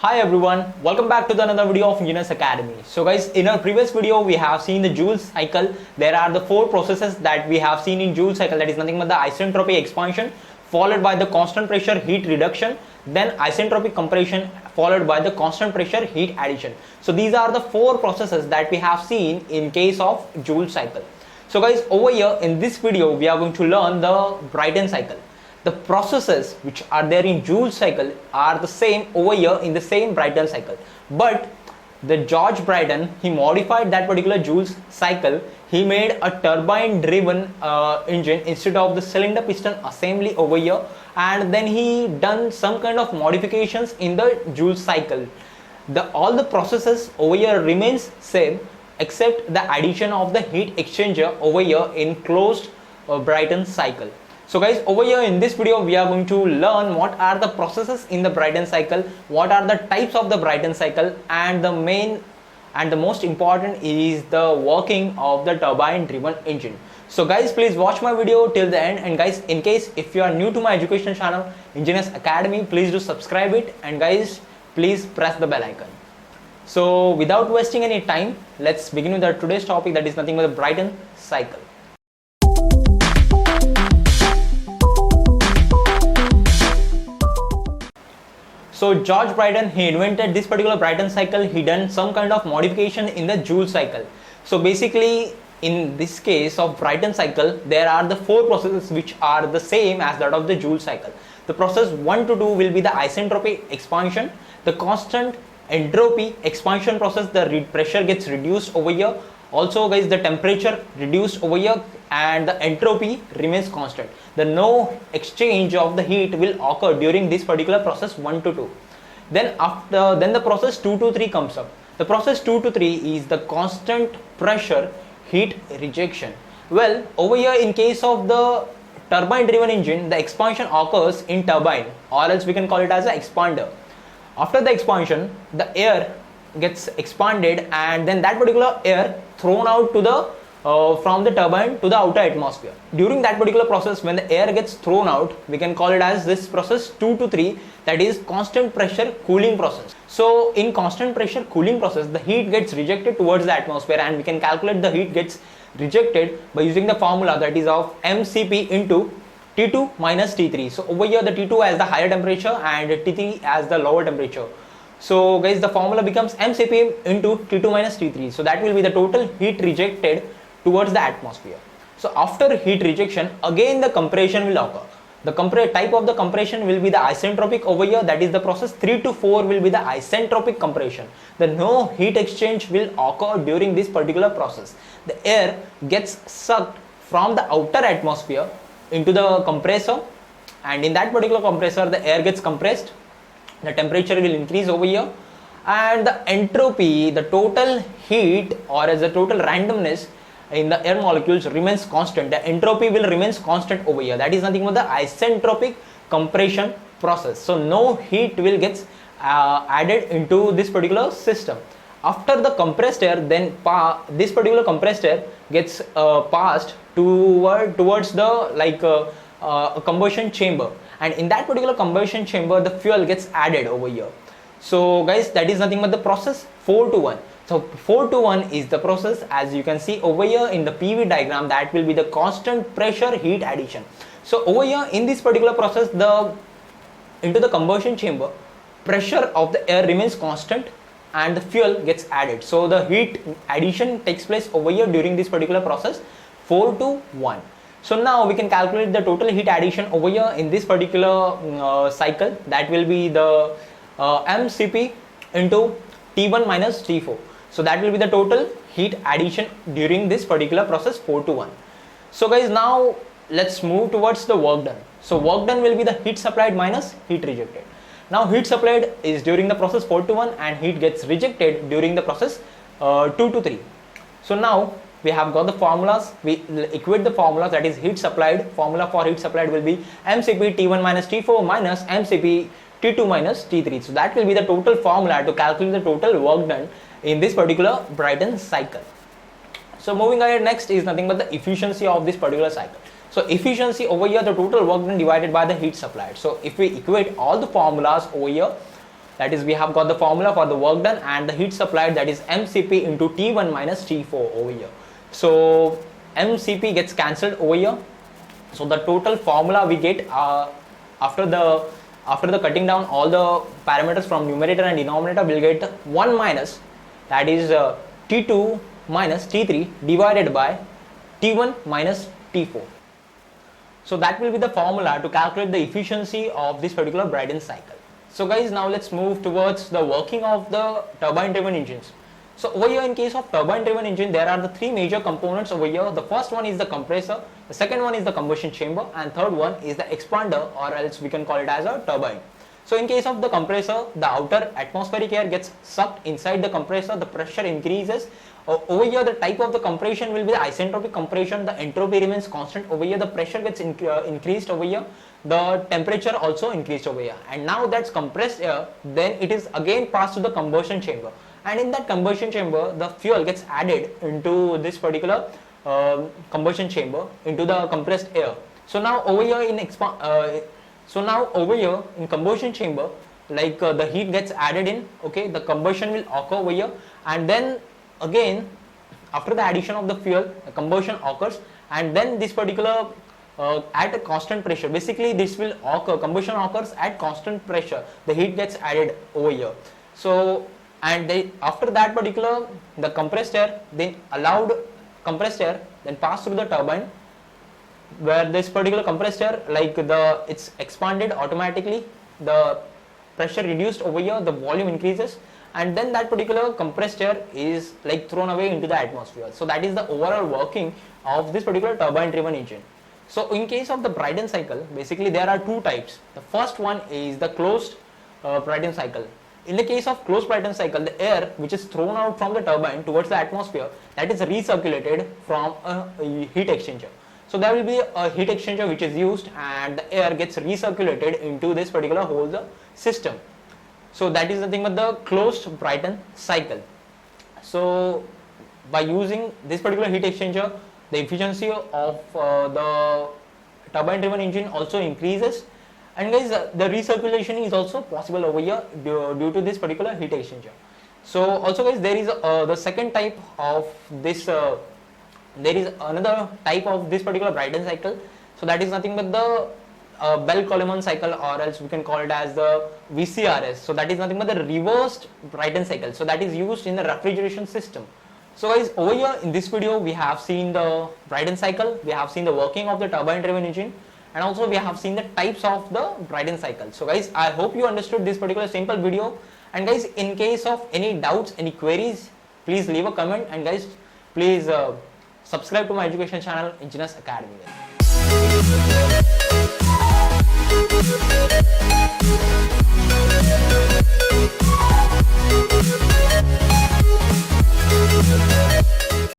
Hi everyone, welcome back to another video of Engineers Academy. So guys, in our previous video we have seen the Joule cycle. There are the four processes that we have seen in Joule cycle, that is nothing but the isentropy expansion followed by the constant pressure heat reduction, then isentropic compression followed by the constant pressure heat addition. So these are the four processes that we have seen in case of Joule cycle. So guys, over here in this video we are going to learn the Brayton cycle. The processes which are there in Joule cycle are the same over here in the same Brayton cycle, but the George Brayton, he modified that particular Joule cycle. He made a turbine driven engine instead of the cylinder piston assembly over here, and then he done some kind of modifications in the Joule cycle. All the processes over here remains same except the addition of the heat exchanger over here in closed Brayton cycle. So guys, over here in this video we are going to learn what are the processes in the Brayton cycle, what are the types of the Brayton cycle, and the main and the most important is the working of the turbine driven engine. So guys, please watch my video till the end, and guys, in case if you are new to my education channel Engineers Academy, please do subscribe it, and guys, please press the bell icon. So without wasting any time, let's begin with our today's topic, that is nothing but the Brayton cycle. So George Brayton, he invented this particular Brayton cycle. He done some kind of modification in the Joule cycle. So basically in this case of Brayton cycle, there are the four processes which are the same as that of the Joule cycle. The process 1 to 2 will be the isentropy expansion, the constant entropy expansion process, the pressure gets reduced over here. Also guys, the temperature reduced over here and the entropy remains constant. The no exchange of the heat will occur during this particular process 1 to 2. Then the process 2 to 3 comes up. The process 2 to 3 is the constant pressure heat rejection. Well, over here in case of the turbine driven engine, the expansion occurs in turbine, or else we can call it as an expander. After the expansion, the air gets expanded, and then that particular air thrown out to the from the turbine to the outer atmosphere. During that particular process, when the air gets thrown out, we can call it as this process 2 to 3, that is constant pressure cooling process. So in constant pressure cooling process, the heat gets rejected towards the atmosphere, and we can calculate the heat gets rejected by using the formula that is of mCp into T2 minus T3. So over here the T2 as the higher temperature and T3 as the lower temperature. So guys, the formula becomes mCp into T2 minus T3. So that will be the total heat rejected towards the atmosphere. So after heat rejection, again the compression will occur. The type of the compression will be the isentropic over here, that is the process 3 to 4 will be the isentropic compression. The no heat exchange will occur during this particular process. The air gets sucked from the outer atmosphere into the compressor, and in that particular compressor the air gets compressed. The temperature will increase over here, and the entropy, the total heat or as the total randomness in the air molecules remains constant. The entropy will remains constant over here. That is nothing but the isentropic compression process. So no heat will get added into this particular system. After the compressed air, then this particular compressed air gets passed towards the a combustion chamber, and in that particular combustion chamber the fuel gets added over here. So guys, that is nothing but the process 4 to 1. So 4 to 1 is the process, as you can see over here in the PV diagram, that will be the constant pressure heat addition. So over here in this particular process, into the combustion chamber, pressure of the air remains constant and the fuel gets added. So the heat addition takes place over here during this particular process 4 to 1. So now we can calculate the total heat addition over here in this particular cycle. That will be the mCp into T1 minus T4. So that will be the total heat addition during this particular process 4 to 1. So guys, now let's move towards the work done. So work done will be the heat supplied minus heat rejected. Now heat supplied is during the process 4 to 1 and heat gets rejected during the process 2 to 3. So now we have got the formulas. We equate the formulas, that is heat supplied. Formula for heat supplied will be mCp T1 minus T4 minus mCp T2 minus T3. So that will be the total formula to calculate the total work done in this particular Brayton cycle. So moving ahead, next is nothing but the efficiency of this particular cycle. So efficiency over here, the total work done divided by the heat supplied. So if we equate all the formulas over here, that is we have got the formula for the work done and the heat supplied, that is mCp into T1 minus T4 over here. So mCp gets cancelled over here, so the total formula we get after the cutting down all the parameters from numerator and denominator, we'll get 1 minus, that is T2 minus T3 divided by T1 minus T4. So that will be the formula to calculate the efficiency of this particular Brayton cycle. So guys, now let's move towards the working of the turbine driven engines. So over here in case of turbine driven engine, there are the three major components over here. The first one is the compressor, the second one is the combustion chamber, and third one is the expander, or else we can call it as a turbine. So in case of the compressor, the outer atmospheric air gets sucked inside the compressor, the pressure increases. Over here the type of the compression will be the isentropic compression, the entropy remains constant over here, the pressure gets increased over here, the temperature also increased over here, and now that's compressed air, then it is again passed to the combustion chamber, and in that combustion chamber the fuel gets added into this particular combustion chamber into the compressed air. So now over here in combustion chamber, like the heat gets added in, okay, the combustion will occur over here, and then again after the addition of the fuel, the combustion occurs, and then this particular at a constant pressure, basically this will occur, combustion occurs at constant pressure, the heat gets added over here. So and after that particular, the compressed air, then allowed compressed air then pass through the turbine, where this particular compressed air, like it's expanded automatically, the pressure reduced over here, the volume increases, and then that particular compressed air is like thrown away into the atmosphere. So that is the overall working of this particular turbine driven engine. So in case of the Brayton cycle, basically there are two types. The first one is the closed Brayton cycle. In the case of closed Brayton cycle, the air which is thrown out from the turbine towards the atmosphere, that is recirculated from a heat exchanger. So there will be a heat exchanger which is used, and the air gets recirculated into this particular whole system. So that is the thing with the closed Brayton cycle. So by using this particular heat exchanger, the efficiency of the turbine driven engine also increases, and guys, the recirculation is also possible over here due to this particular heat exchanger. So also guys, there is the second type of this, there is another type of this particular Brayton cycle. So that is nothing but the Bell-Coleman cycle, or else we can call it as the VCRS. So that is nothing but the reversed Brayton cycle. So that is used in the refrigeration system. So guys, over here in this video we have seen the Brayton cycle, we have seen the working of the turbine driven engine, and also we have seen the types of the Brayton cycle. So guys, I hope you understood this particular simple video, and guys, in case of any doubts, any queries, please leave a comment, and guys, please subscribe to my education channel, Engineers Academy. Guys.